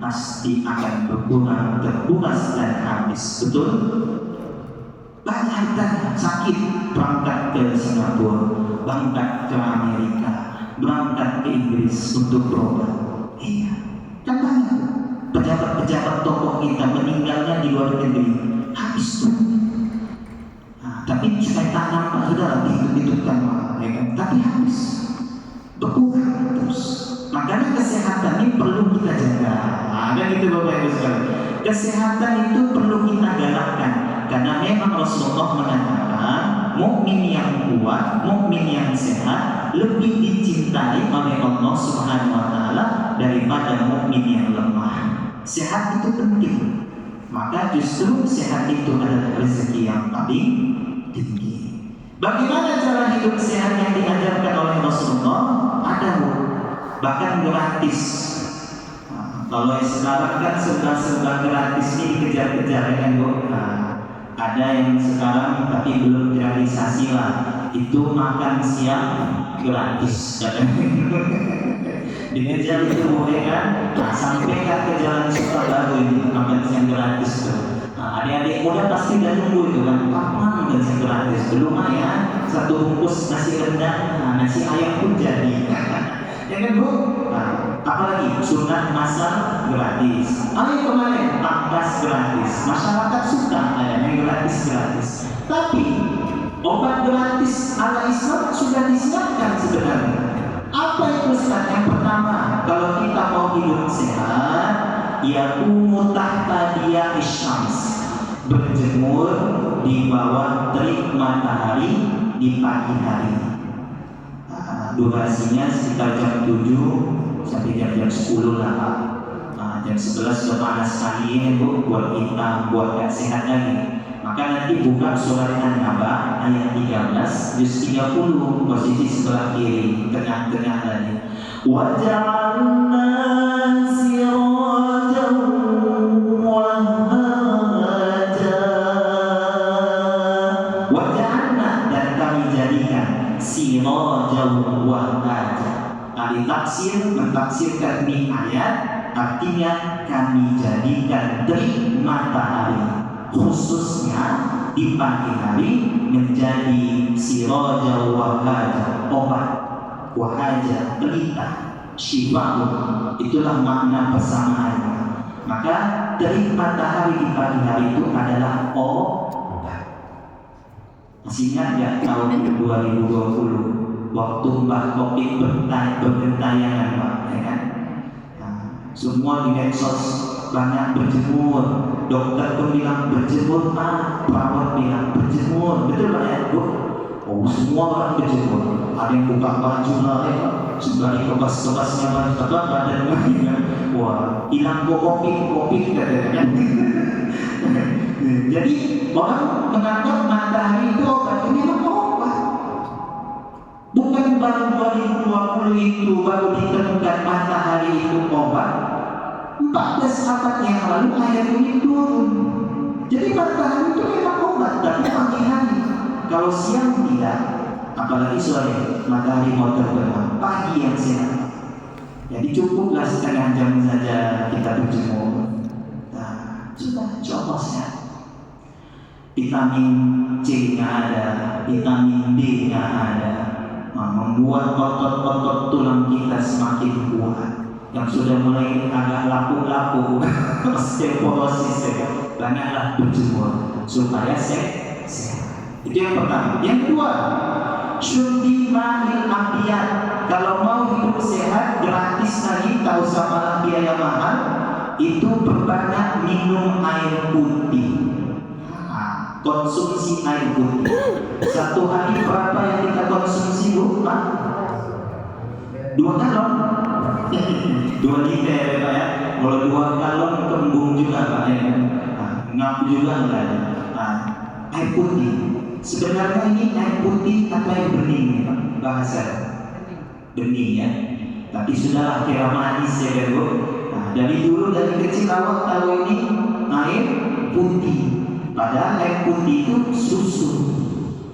pasti akan berkurang, terkuras dan habis. Betul? Banyak hartanya, sakit, berangkat ke Singapura, berangkat ke Amerika, berangkat ke Inggris untuk berobat. Iya, kan banyak pejabat-pejabat tokoh kita meninggalnya di luar negeri, habis tuh. Tapi supaya tak nampak sudah dihitung-hitungkan, ya kan? Tapi habis, berkurang terus. Makanya kesehatan ini perlu kita jaga. Kan itu Bapak Ibu sekalian. Kesehatan itu perlu kita galakkan, karena memang Rasulullah mengatakan mukmin yang kuat, mukmin yang sehat lebih dicintai oleh Allah Subhanahu wa taala daripada mukmin yang lemah. Sehat itu penting. Maka justru sehat itu adalah rezeki yang paling tinggi. Bagaimana cara hidup sehat yang diajarkan oleh Rasulullah? Ada, bahkan gratis. Kalau sekarang kan serba gratis ini dikejar-kejar kan, Bu. Ada yang sekarang tapi belum realisasi lah. Itu makan siang gratis. Dikejar itu boleh kan? Sampai ke jalan Sukabaru ini makan siang gratis tuh. Adik-adik muda pasti udah nunggu itu kan, kapan makan siang gratis? Belum ya, satu bungkus nasi rendang, nasi ayam pun jadi. Ya kan Bu? Apalagi sunat masal gratis. Yang kemarin pangkas gratis. Masyarakat suka yang gratis. Tapi obat gratis ala Islam sudah disiapkan sebenarnya. Apa itu Ustaz? Yang pertama, kalau kita mau hidup sehat, yaqumu tahta diya isyams, berjemur di bawah terik matahari di pagi hari. Durasinya sekitar jam 7 sampai jam 10 lah Pak. Jam 11 sudah panas sekali ini Bu, buat kita buat gak sehat lagi. Maka nanti buka surat An-Naba ayat 13 juz 30 posisi sebelah kiri tengah-tengah tadi. Wa ja'alna sirajan wahaja. Wa ja'alna, dan kami jadikan sirajan wahaja. Ahli tafsir mentafsirkan ini ayat artinya kami jadikan terik matahari khususnya di pagi hari menjadi siraja wahaja, obat, wahaja, pelita, syifa'un. Itulah makna persamaannya. Maka terik matahari di pagi hari itu adalah obat. Masih ingat ya tahun 2020 waktu Mbak Covid bergentayangan Pak, ya kan? Semua di medsos banyak berjemur. Dokter pun bilang berjemur Pak, perawat bilang berjemur. Betul Pak ya Bu? Semua orang berjemur. Ada yang buka baju lah ya, sembari kebas-kebasnya badan badannya. Wah, hilang kopi katanya. Jadi orang menganggap matahari itu obat. Ini memang obat. Bukan baru 2020 itu baru ditemukan matahari itu obat. 14 abad yang lalu ayat ini turun. Jadi matahari itu memang obat, tapi pagi hari. Kalau siang tidak, apalagi sore, matahari mau terbenam. Pagi yang sehat. Jadi cukuplah setengah jam saja kita berjemur. Sudah contoh sehat. Vitamin C-nya ada, vitamin D-nya ada, membuat otot-otot tulang kita semakin kuat. Yang sudah mulai agak laku-laku, osteoporosis, banyaklah berjemur supaya sehat. Itu yang pertama. Yang kedua, syurbi ma'il abiyat. Kalau mau hidup sehat gratis lagi, tak usah malah biaya mahal. Itu berbanyak minum air putih. Konsumsi air putih. Satu hari berapa yang kita konsumsi Bu? 2 galon. 2 liter ya Pak ya. Kalau 2 galon kembung juga Pak ya. Ngap juga enggak ada. Air putih. Sebenarnya ini air putih atau air bening ya Pak? Bahasa bening ya. Tapi sudahlah kira manis ya Bu. Dari dulu dari kecil awak tahu ini air putih. Padahal air putih itu susu.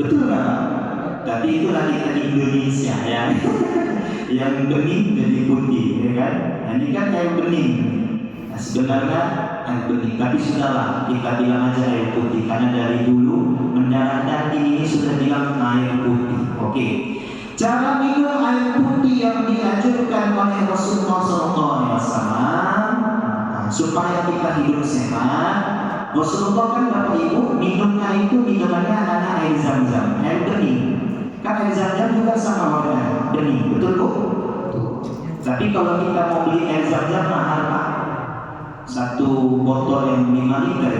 Betul nggak Pak? Tapi itu lagi di Indonesia ya. Yang bening jadi putih, ya kan? Ini kan air bening. sebenarnya air bening, tapi sudahlah kita bilang aja air putih karena dari dulu mendarah daging ini sudah bilang air putih. Oke. Cara minum air putih yang dianjurkan oleh Rasulullah SAW supaya kita hidup sehat. Rasulullah kan Bapak Ibu minumnya itu minumannya adalah air zam-zam, air bening. Kan air zam-zam juga sama warna bening, betul Bu? Tapi kalau kita mau beli air zam-zam mahal Pak. Satu botol yang 5 liter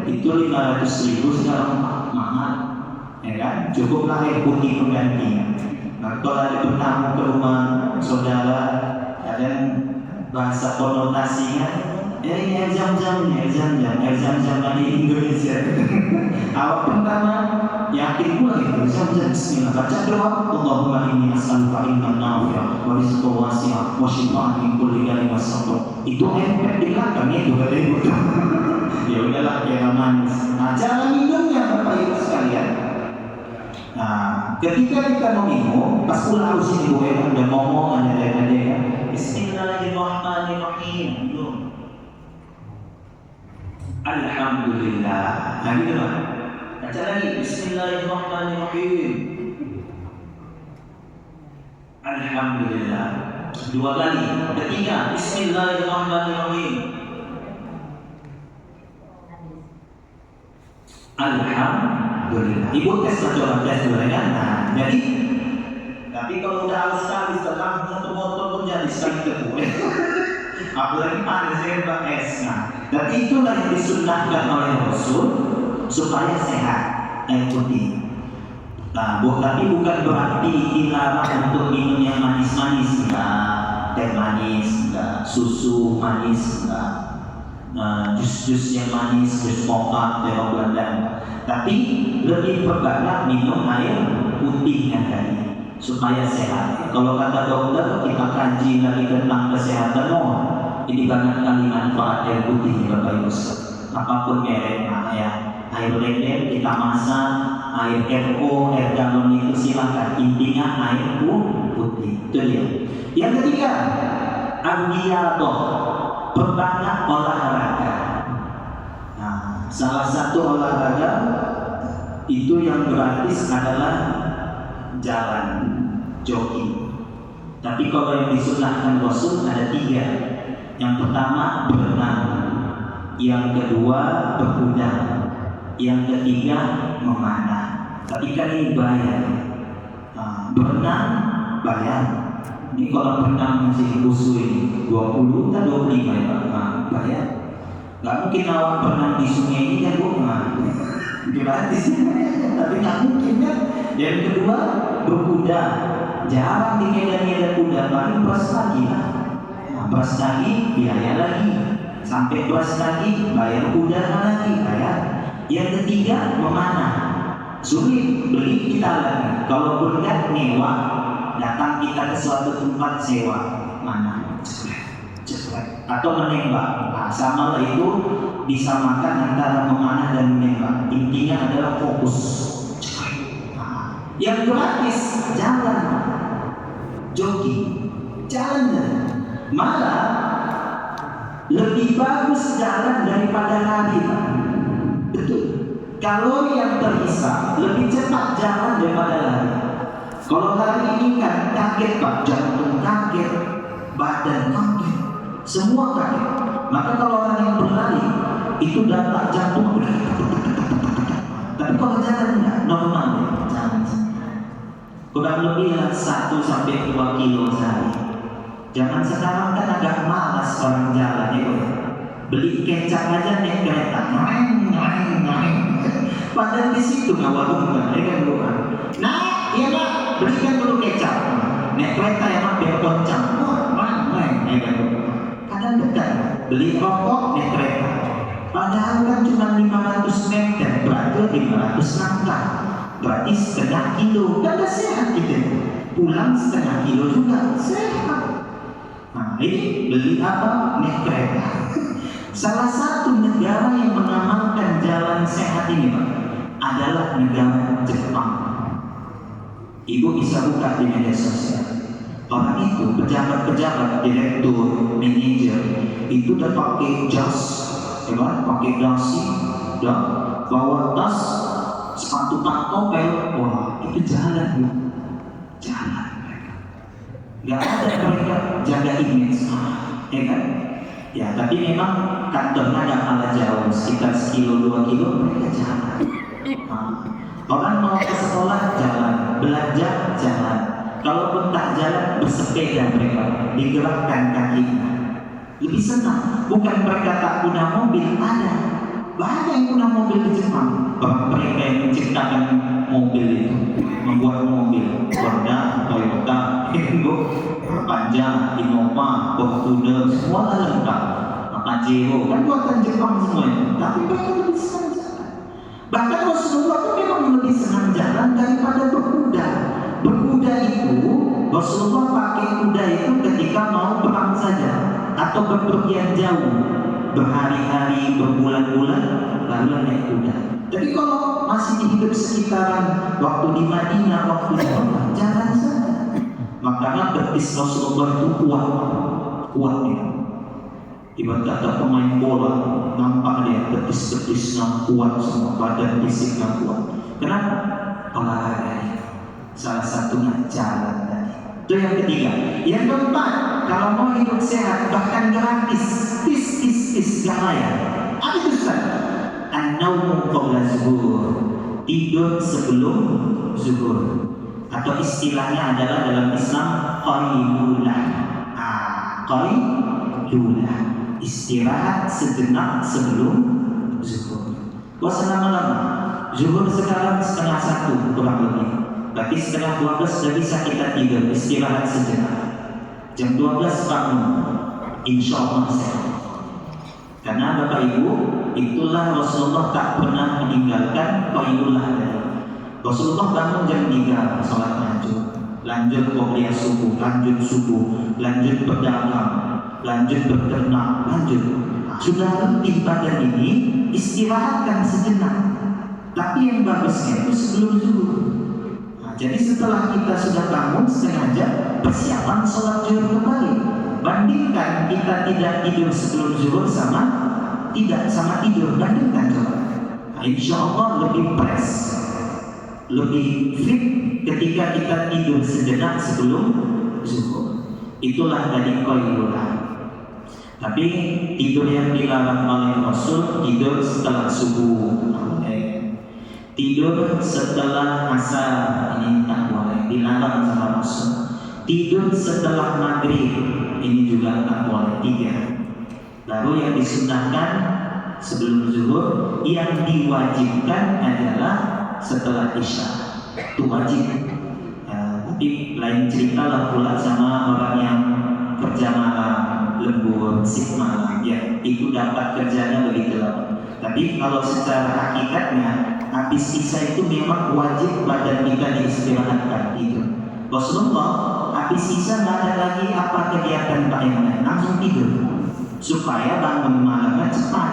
itu 500.000 sekarang mahal, ya kan? Cukuplah air putih penggantinya. Nah, kalau ada bertamu ke rumah saudara, ada bahasa konotasinya, ini air zam-zam dari Indonesia. Awak pertama yakin pula itu zam-zam. Bismillah, baca doa, Allahumma inni as'aluka ilman nafi'a wa rizqan wasi'a wa shifaa'an min kulli da'in wa saqam. Itu efek di belakang itu kata ibu. Ya udahlah, kayak manis. Nah, cara minumnya Bapak Ibu sekalian. Nah, ketika kita mau minum, pas pula harus ini Bu ya, udah ngomong ada ya. Bismillahirrahmanirrahim. Alhamdulillah. Nah gitu Pak. Baca lagi Bismillahirrahmanirrahim. Alhamdulillah. 2 kali. Ketiga Bismillahirrahmanirrahim. Alhamdulillah. Ibu tes coba tes dulu kan. Nah, jadi tapi kalau udah habis setelah 1 botol pun jadi sekali kebu. Apalagi panas Mbak es. Nah, dan itulah yang disunnahkan oleh Rasul supaya sehat air putih. Nah, tapi bukan berarti dilarang untuk minum yang manis-manis, enggak, teh manis, enggak, susu manis, enggak, jus-jus yang manis, jus mocha, teh Belanda. Tapi lebih perbanyak minum air putihnya tadi supaya sehat. Kalau kata dokter kita kaji lagi tentang kesehatan, ini banyak kali manfaat air putih Bapak Ibu. Apapun mereknya ya, air leden kita masak, air RO, air galon itu silakan. Intinya air putih. Itu dia. Yang ketiga, ar-riyadhah, perbanyak olahraga. Nah, salah satu olahraga itu yang gratis adalah jalan, jogging. Tapi kalau yang disunahkan Rasul ada 3. Yang pertama berenang, yang kedua berkuda, yang ketiga memanah. Tapi kan ini bayar. Berenang bayar. Ini kalau berenang masih khusus ini 20 atau 25 ya Pak, bayar. Gak mungkin awak berenang di sungai ini kan Bu, gratis. Tapi gak mungkin kan. Yang kedua berkuda, jarang di medan kuda, paling beras lagi lah. Beras lagi, biaya lagi. Sampai beras lagi, bayar kuda lagi, bayar. Yang ketiga, memanah. Sulit, beli kita lagi. Kalau enggak, nyewa. Datang kita ke suatu tempat sewa. Mana? Cepat. Atau menembak. Nah, sama lah itu disamakan antara memanah dan menembak. Intinya adalah fokus. Yang gratis, jalan, jogging, jalan. Malah lebih bagus jalan daripada lari, Pak. Betul. Kalori yang terhisap lebih cepat jalan daripada lari. Kalau lari ini kan kaget Pak, jantung kaget, badan kaget, semua kaget. Maka kalau orang yang berlari itu detak jantung. Tapi kalau jalan enggak normal, jalan. Kurang lebih 1-2 kilo sehari. Jangan sekarang kan agak malas orang jalan ya. Beli kecap aja naik kereta, padahal di situ nggak warung kan, bukan? Nah, iya Pak, belikan dulu kecap. Naik kereta ya Pak, biar koncang. Kadang dekat, beli rokok naik kereta. Padahal kan cuma 500 meter, berarti 500 langkah. Berarti setengah kilo, kan udah sehat gitu. Pulang setengah kilo juga sehat. Nah, ini beli apa? Naik kereta. Salah satu negara yang mengamalkan jalan sehat ini Pak adalah negara Jepang. Ibu bisa buka di media sosial. Orang itu pejabat-pejabat, direktur, manajer itu udah pakai jas, ya kan? Pakai dasi, udah bawa tas, sepatu pantopel, wah itu jalan ya, jalan mereka. Gak ada mereka jaga image, ya kan? Ya tapi memang kantornya gak kalah jauh, sekitar 1-2 kilo mereka jalan. Orang mau ke sekolah jalan, belanja jalan. Kalaupun tak jalan, bersepeda mereka, digerakkan kakinya. Lebih senang, bukan mereka tak punya mobil, ada. Banyak yang punya mobil di Jepang. Mereka yang menciptakan mobil itu, membuat mobil, Honda, Toyota, Indo, Panjang, Innova, Fortuner, semua lengkap. Pajero, kan buatan Jepang semuanya. Tapi mereka lebih senang jalan. Bahkan Rasulullah itu memang lebih senang jalan daripada berkuda. Berkuda itu, Rasulullah pakai kuda itu ketika mau perang saja atau berpergian jauh, berhari-hari, berbulan-bulan, lalu naik kuda. Tapi kalau masih di hidup sekitaran, waktu di Madinah, waktu di Mekah, jalan saja. Makanya betis Rasulullah itu kuat ya. Ibarat kata pemain bola, nampak dia betis-betisnya kuat semua, badan fisiknya kuat. Kenapa? Olahraga. Salah satunya jalan tadi. Itu yang ketiga. Yang keempat, kalau mau hidup sehat bahkan gratis, tis gak bayar. Apa itu Ustaz? An-naumu qabla zuhur, tidur sebelum zuhur. Atau istilahnya adalah dalam Islam qailulah. Qailulah, istirahat sejenak sebelum zuhur. Puasa lama-lama. Zuhur sekarang 1:30 kurang lebih. Berarti setengah 12 sudah bisa kita tidur, istirahat sejenak. Jam 12 bangun, insya Allah sehat. Karena Bapak Ibu, itulah Rasulullah tak pernah meninggalkan qailulah tadi. Rasulullah bangun jam 3 sholat tahajud, lanjut qobliyah subuh, lanjut berdagang, lanjut berternak, lanjut. Sudah letih badan ini, istirahatkan sejenak. Tapi yang bagusnya itu sebelum zuhur. Jadi setelah kita sudah bangun setengah jam, persiapan sholat zuhur kembali. Bandingkan kita tidak tidur sebelum zuhur sama tidur, bandingkan coba. Insya Allah lebih fresh, lebih fit ketika kita tidur sejenak sebelum zuhur. Itulah tadi qailulah. Tapi tidur yang dilarang oleh Rasul, tidur setelah subuh. Tidur setelah asar, ini tak boleh, dilarang sama Rasul. Tidur setelah maghrib, ini juga tak boleh, 3. Baru yang disunahkan sebelum zuhur, yang diwajibkan adalah setelah isya. Itu wajib. Tapi lain cerita lah pula sama orang yang kerja malam, lembur, shift malam, ya itu dapat kerjanya lebih gelap. Tapi kalau secara hakikatnya, habis isya itu memang wajib badan kita diistirahatkan itu. Rasulullah habis isya nggak ada lagi apa kegiatan Pak yang lain, langsung tidur supaya bangun malamnya cepat.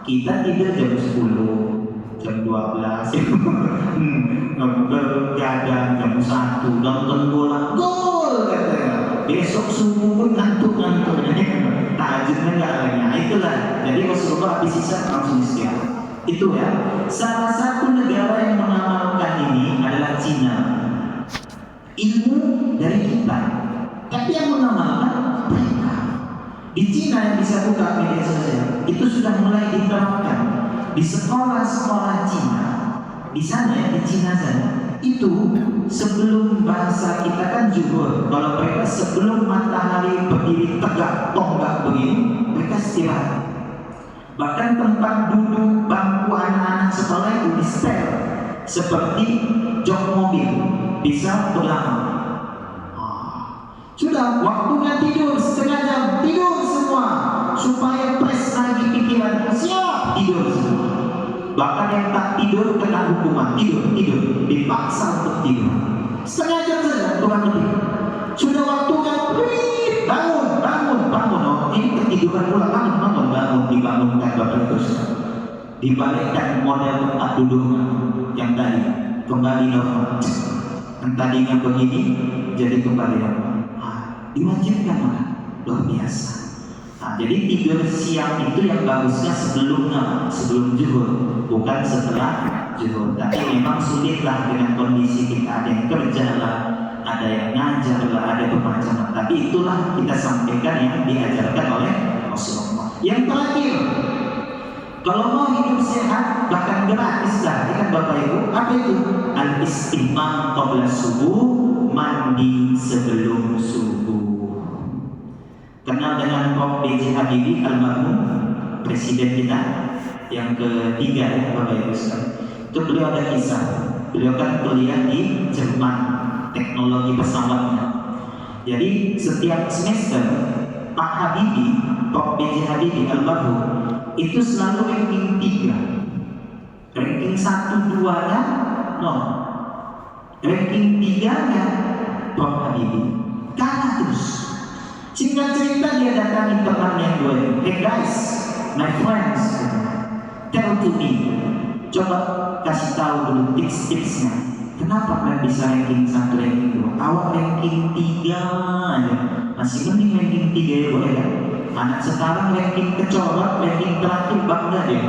Kita tidur jam 10, jam 12, bergadang jam 1, nonton bola, gol katanya. Besok subuh pun ngantuk-ngantuk, tahajudnya nggak lagi. Itulah. Jadi Rasulullah habis isya langsung istirahat. Itu ya. Salah satu negara yang mengamalkan ini adalah Cina. Ilmu dari kita, tapi yang mengamalkan mereka. Di Cina yang bisa buka media sosial itu sudah mulai diterapkan di sekolah-sekolah Cina. Di sana ya, di Cina sana itu sebelum bahasa kita kan zuhur. Kalau mereka sebelum matahari berdiri tegak tonggak begini, mereka istirahat. Bahkan tempat duduk bangku anak-anak sekolah itu di setel seperti jok mobil, bisa berlama. Sudah waktunya tidur setengah jam, tidur semua supaya fresh lagi pikiran, siap tidur semua. Bahkan yang tak tidur kena hukuman, tidur, dipaksa untuk tidur. Setengah jam saja kurang lebih. Sudah waktunya, bangun. Oh, ini ketiduran pula, bangun, dibangunkan Bapak terus. Dibalikkan model tempat duduknya yang tadi kembali normal. Yang tadinya begini jadi kembali normal. diwajibkan makan, luar biasa. Nah, jadi tidur siang itu yang bagusnya sebelum zuhur, bukan setelah zuhur. Tapi memang sulitlah dengan kondisi kita, ada yang kerja lah, ada yang ngajar lah, ada bermacam-macam. Tapi itulah kita sampaikan yang diajarkan oleh Rasulullah. Yang terakhir, kalau mau hidup sehat bahkan gratis lah, ya kan Bapak Ibu, apa itu? Al-istimam qabla subuh, mandi sebelum subuh. Kenal dengan Prof. B.J. Habibie almarhum, presiden kita yang ketiga ya Bapak Ibu sekalian. Itu beliau ada kisah. Beliau kan kuliah di Jerman, teknologi pesawatnya. Jadi setiap semester Pak Habibie, Prof. B.J. Habibie almarhum, itu selalu ranking 3. Ranking 1, 2-nya no. Ranking 3-nya Prof. Habibie. Kalah terus. Singkat cerita dia datangi teman yang dua, hey guys, my friends, tell to me, coba kasih tahu dulu tips-tipsnya. Kenapa kalian bisa ranking 1, ranking 2? Awak ranking 3 aja, masih mending ranking 3 ya boleh kan? Anak sekarang ranking kecoret, ranking terakhir bangga dia.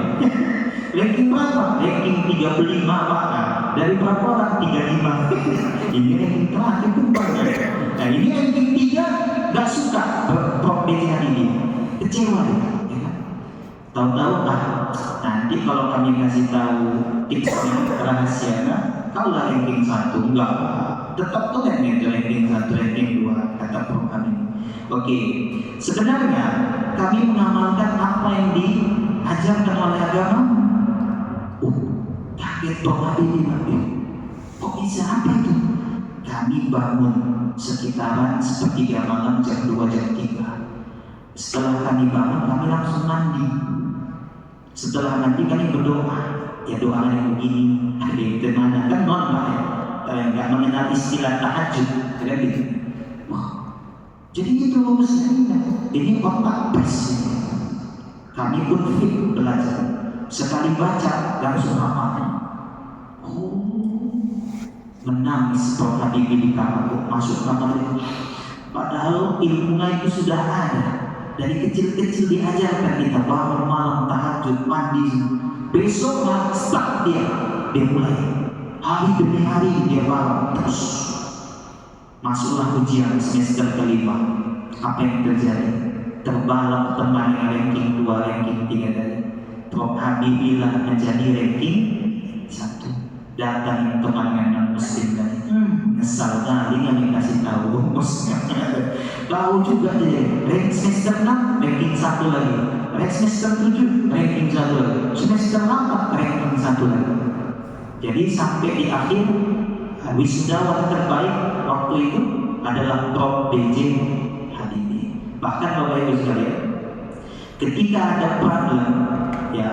Ranking berapa? Ranking 35 Pak. Dari berapa orang? 35. Ini ranking terakhir pun bangga. Nah ini ranking 3 gak suka Prof. B.J. Habibie, kecewa dia, ya kan? Tahu-tahu nanti kalau kami kasih tahu tipsnya rahasianya, kau lah ranking 1, enggak, tetap tuh kan itu ranking 1, ranking 2 kata Prof. Habibie. Oke, sebenarnya kami mengamalkan apa yang diajarkan oleh agama. Kaget Prof. Habibie, kok bisa apa itu? Kami bangun sekitaran sepertiga malam, jam 2, jam 3. Setelah kami bangun, kami langsung mandi. Setelah mandi kami berdoa. Ya doa yang begini, ada yang kemana kan normal ya. Nggak mengenal istilah tahajud, kan gitu. Wah, jadi itu rumusnya ini otak bersih. Kami pun fit belajar. Sekali baca langsung hafal. Menangis Prof. Habibie di kamar, masuk kamar itu. Padahal ilmunya itu sudah ada. Dari kecil-kecil diajarkan kita bangun malam, tahajud, mandi. Besok start dia mulai. Hari demi hari dia bangun terus. Masuklah ujian semester kelima. Apa yang terjadi? Terbalap teman yang ranking 2, ranking 3 tadi. Prof. Habibie lah menjadi ranking 1. Datang teman yang muslim tadi, nyesal kali kami kasih tahu rumusnya. Tahu juga dia, ranking semester 6 ranking 1 lagi, ranking semester 7 ranking 1 lagi, semester 8 ranking 1 lagi. Jadi sampai di akhir wisudawan terbaik waktu itu adalah Prof. B.J. Habibie. Bahkan Bapak Ibu sekalian, ketika ada problem ya,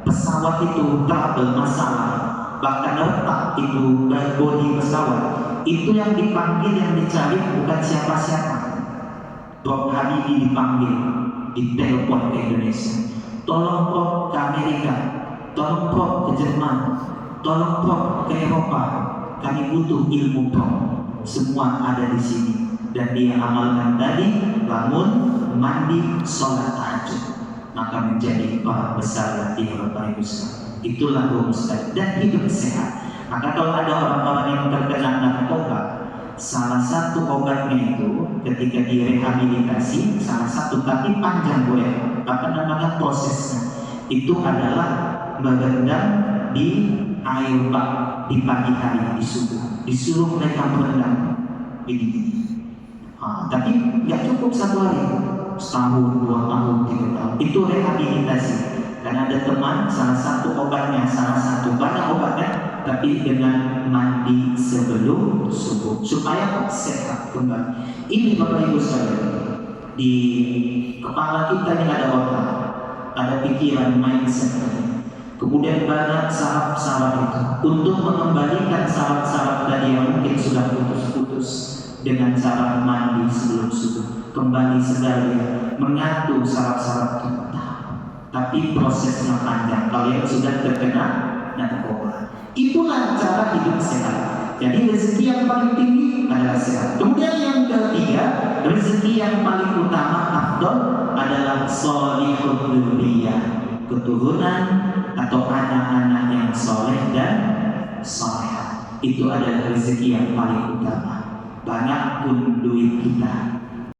pesawat itu trouble, masalah, bahkan retak itu bodi pesawat, itu yang dipanggil, yang dicari bukan siapa-siapa. Prof. Habibie dipanggil, ditelepon ke Indonesia. Tolong Prof ke Amerika, tolong Prof ke Jerman, tolong Prof ke Eropa. Kami butuh ilmu Prof. Semua ada di sini. Dan dia amalkan tadi, bangun, mandi, sholat tahajud, maka menjadi orang besar di Bapak Ibu sekalian. Itulah rumus dan hidup sehat. Maka kalau ada orang-orang yang terkena narkoba, salah satu obatnya itu ketika direhabilitasi, salah satu tapi panjang boleh, apa namanya prosesnya, itu adalah berendam di air bak di pagi hari, di subuh, disuruh mereka berendam begini. Tapi nggak cukup 1 hari, setahun, 2 tahun, 3 tahun, itu rehabilitasi. Karena ada teman, salah satu obatnya, salah satu banyak obatnya, tapi dengan mandi sebelum subuh supaya sehat kembali. Ini Bapak Ibu sekalian, di kepala kita ini ada otak, ada pikiran, mindset. Kemudian banyak saraf-saraf itu untuk mengembalikan saraf-saraf tadi yang mungkin sudah putus-putus dengan cara mandi sebelum subuh, kembali sekali mengatur saraf-saraf kita. Tapi prosesnya panjang. Kalian sudah terkena narkoba. Itulah cara hidup sehat. Jadi rezeki yang paling tinggi adalah sehat. Kemudian yang ketiga, rezeki yang paling utama afdal adalah sholihud dzurriyyah, keturunan atau anak-anak yang soleh dan saleh. Itu adalah rezeki yang paling utama. Banyak pun duit kita,